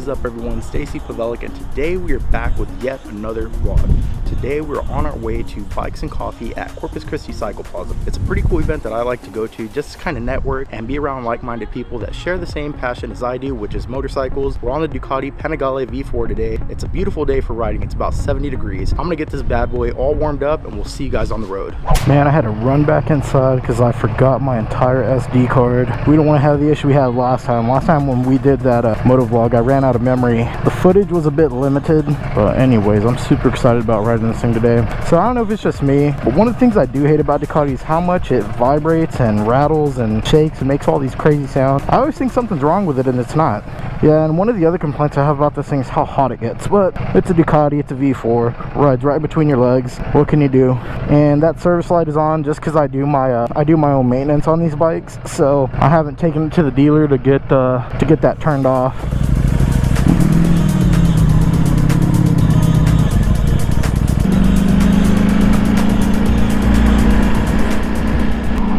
is up, everyone? Stacy Pavelic, and today we are back with yet another vlog. Today we're on our way to Bikes and Coffee at Corpus Christi Cycle Plaza. It's a pretty cool event that I like to go to just to kind of network and be around like-minded people that share the same passion as I do, which is motorcycles. We're on the Ducati Panigale V4 today. It's a beautiful day for riding. It's about 70 degrees. I'm gonna get this bad boy all warmed up and we'll see you guys on the road. Man, I had to run back inside because I forgot my entire SD card. We don't want to have the issue we had last time. Last time when we did that moto vlog, I ran out of memory. The footage was a bit limited, but anyways, I'm super excited about riding this thing today. So I don't know if it's just me, but one of the things I do hate about Ducati is how much it vibrates and rattles and shakes and makes all these crazy sounds. I always think something's wrong with it and it's not. Yeah, and one of the other complaints I have about this thing is how hot it gets, but it's a Ducati, it's a V4, rides right between your legs. What can you do? And that service light is on just because I do my own maintenance on these bikes, so I haven't taken it to the dealer to get that turned off.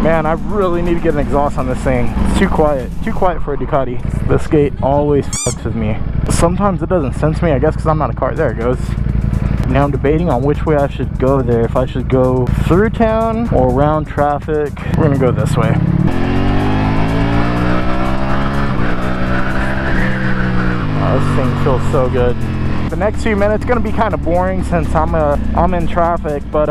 Man, I really need to get an exhaust on this thing. It's too quiet for a Ducati. This gate always fucks with me. Sometimes it doesn't sense me, I guess because I'm not a car. There it goes. Now I'm debating on which way I should go there. If I should go through town or around traffic. We're gonna go this way. Oh, this thing feels so good. The next few minutes gonna be kind of boring since I'm in traffic, but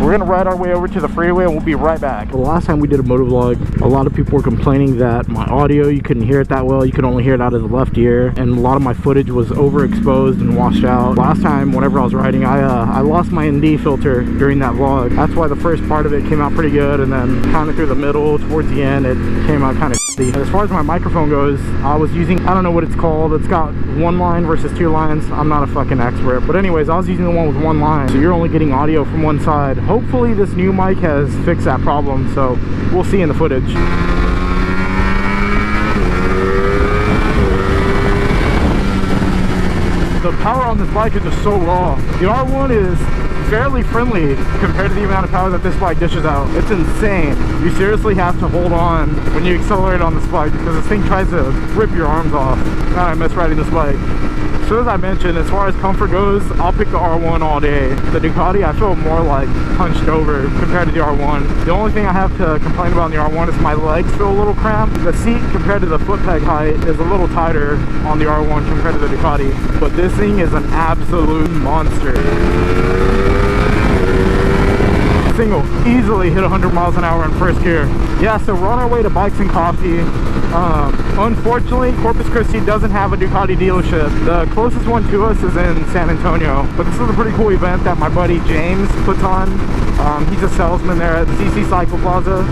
we're gonna ride our way over to the freeway and we'll be right back. The last time we did a moto vlog, a lot of people were complaining that my audio, you couldn't hear it that well. You could only hear it out of the left ear, and a lot of my footage was overexposed and washed out. Last time, whenever I was riding, I lost my ND filter during that vlog. That's why the first part of it came out pretty good, and then kind of through the middle towards the end it came out kind of shitty. As far as my microphone goes, I was using, I don't know what it's called, it's got one line versus two lines. I'm not a fucking expert, but anyways, I was using the one with one line, so you're only getting audio from one side. Hopefully this new mic has fixed that problem, so we'll see in the footage. The power on this bike is just so raw. The R1 is fairly friendly compared to the amount of power that this bike dishes out. It's insane. You seriously have to hold on when you accelerate on this bike because this thing tries to rip your arms off. God, I miss riding this bike. So as I mentioned, as far as comfort goes, I'll pick the R1 all day. The Ducati, I feel more like hunched over compared to the R1. The only thing I have to complain about in the R1 is my legs feel a little cramped. The seat compared to the foot peg height is a little tighter on the R1 compared to the Ducati. But this thing is an absolute monster. This thing will easily hit 100 miles an hour in first gear. Yeah, so we're on our way to Bikes and Coffee. Unfortunately, Corpus Christi doesn't have a Ducati dealership. The closest one to us is in San Antonio. But this is a pretty cool event that my buddy James puts on. He's a salesman there at CC Cycle Plaza.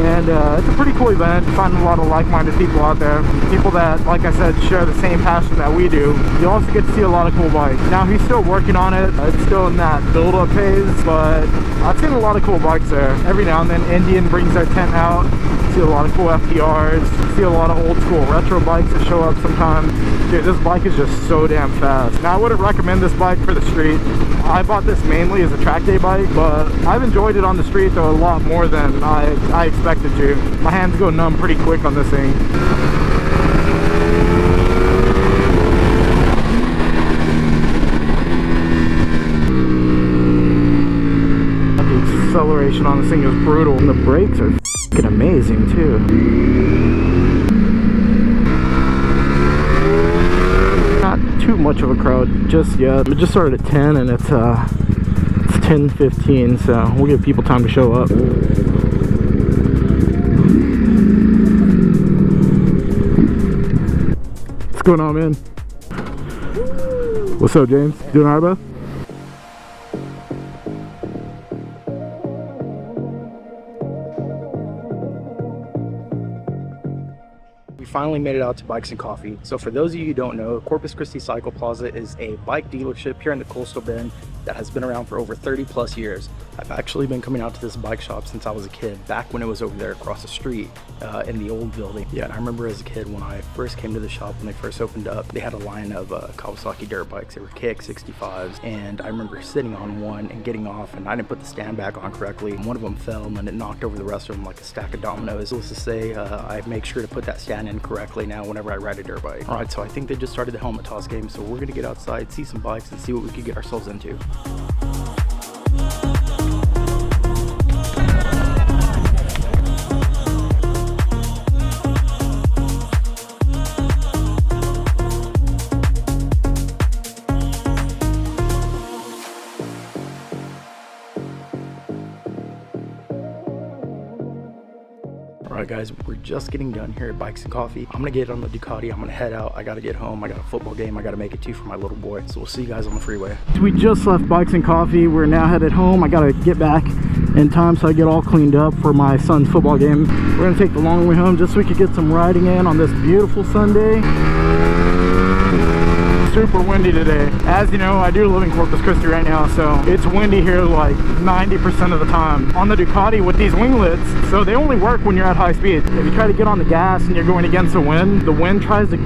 And it's a pretty cool event. Finding a lot of like-minded people out there. People that, like I said, share the same passion that we do. You also get to see a lot of cool bikes. Now, he's still working on it. It's still in that build-up phase, but I've seen a lot of cool bikes there. Every now and then, Indian brings their tent out. See a lot of cool FDRs. See a lot of old-school retro bikes that show up sometimes. Dude, this bike is just so damn fast. Now, I wouldn't recommend this bike for the street. I bought this mainly as a track day bike, but I've enjoyed it on the street, though, a lot more than I expected to. My hands go numb pretty quick on this thing. The acceleration on this thing is brutal, and the brakes are f***ing amazing too. Not too much of a crowd just yet. It just started at 10 and it's 10:15, so we'll give people time to show up. What's going on, man? What's up, James? Doing alright, bro? We finally made it out to Bikes and Coffee. So for those of you who don't know, Corpus Christi Cycle Plaza is a bike dealership here in the Coastal Bend that has been around for over 30 plus years. I've actually been coming out to this bike shop since I was a kid, back when it was over there across the street in the old building. Yeah, and I remember as a kid when I first came to the shop, when they first opened up, they had a line of Kawasaki dirt bikes. They were KX65s, and I remember sitting on one and getting off, and I didn't put the stand back on correctly. One of them fell, and then it knocked over the rest of them like a stack of dominoes. Needless to say, I make sure to put that stand in correctly now whenever I ride a dirt bike. All right, so I think they just started the helmet toss game, so we're gonna get outside, see some bikes, and see what we could get ourselves into. Alright guys, we're just getting done here at Bikes and Coffee. I'm gonna get on the Ducati, I'm gonna head out, I gotta get home, I got a football game I gotta make it to for my little boy. So we'll see you guys on the freeway. We just left Bikes and Coffee, we're now headed home. I gotta get back in time so I get all cleaned up for my son's football game. We're gonna take the long way home just so we could get some riding in on this beautiful Sunday. Super windy today. As you know, I do live in Corpus Christi right now, so it's windy here like 90% of the time. On the Ducati with these winglets, so they only work when you're at high speed. If you try to get on the gas and you're going against the wind tries to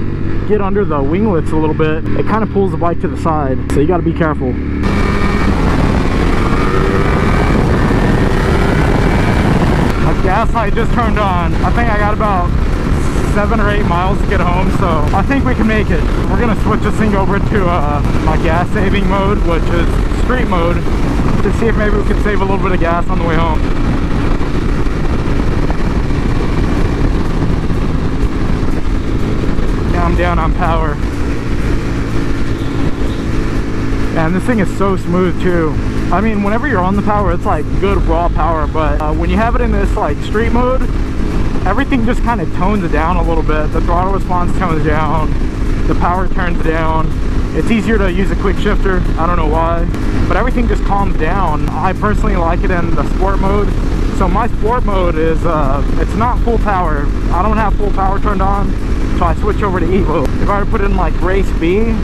get under the winglets a little bit. It kind of pulls the bike to the side, so you got to be careful. My gas light just turned on. I think I got about 7 or 8 miles to get home, so I think we can make it. We're gonna switch this thing over to my gas saving mode, which is street mode, to see if maybe we can save a little bit of gas on the way home. Now I'm down on power. And this thing is so smooth too. I mean, whenever you're on the power, it's like good raw power, but when you have it in this like street mode, everything just kind of tones it down a little bit. The throttle response tones down, the power turns down. It's easier to use a quick shifter, I don't know why, but everything just calms down. I personally like it in the sport mode. So my sport mode is, it's not full power. I don't have full power turned on, so I switch over to Evo. If I were to put it in like race B,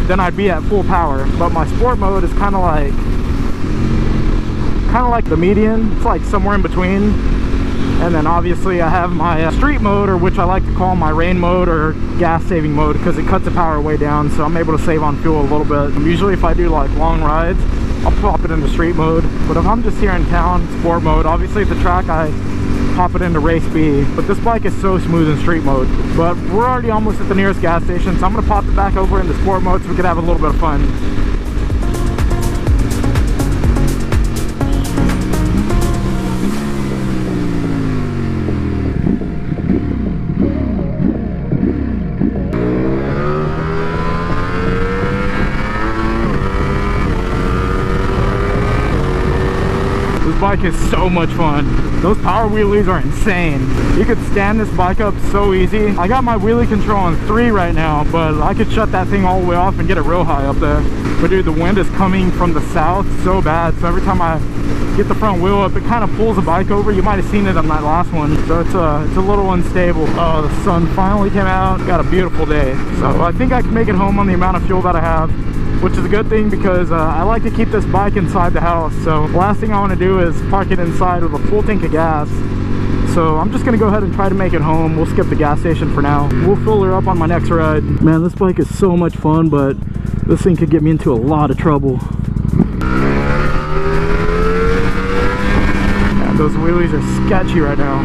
then I'd be at full power. But my sport mode is kind of like the median. It's like somewhere in between. And then obviously I have my street mode, or which I like to call my rain mode or gas saving mode, because it cuts the power way down, so I'm able to save on fuel a little bit. Usually if I do like long rides, I'll pop it into street mode. But if I'm just here in town, sport mode. Obviously at the track I pop it into race B. But this bike is so smooth in street mode. But we're already almost at the nearest gas station, so I'm gonna pop it back over into sport mode so we can have a little bit of fun. Bike is so much fun. Those power wheelies are insane. You could stand this bike up so easy. I got my wheelie control on 3 right now, but I could shut that thing all the way off and get it real high up there. But dude, the wind is coming from the south so bad, so every time I get the front wheel up, it kind of pulls the bike over. You might have seen it on that last one, so it's a little unstable. Oh, the sun finally came out. Got a beautiful day, so I think I can make it home on the amount of fuel that I have, which is a good thing because I like to keep this bike inside the house. So the last thing I want to do is park it inside with a full tank of gas. So I'm just gonna go ahead and try to make it home. We'll skip the gas station for now. We'll fill her up on my next ride. Man, this bike is so much fun, but this thing could get me into a lot of trouble. Man, those wheelies are sketchy right now.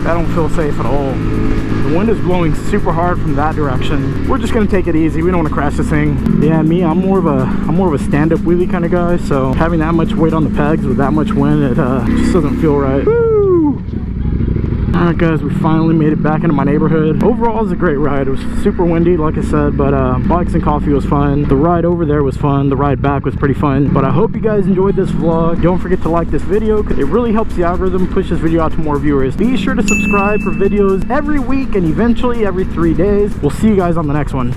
I don't feel safe at all. The wind is blowing super hard from that direction. We're just gonna take it easy. We don't want to crash this thing. Yeah, me, I'm more of a stand-up wheelie kind of guy. So having that much weight on the pegs with that much wind, it just doesn't feel right. Woo! All right, guys, we finally made it back into my neighborhood. Overall, it was a great ride. It was super windy, like I said, but Bikes and Coffee was fun. The ride over there was fun. The ride back was pretty fun. But I hope you guys enjoyed this vlog. Don't forget to like this video, because it really helps the algorithm push this video out to more viewers. Be sure to subscribe for videos every week and eventually every 3 days. We'll see you guys on the next one.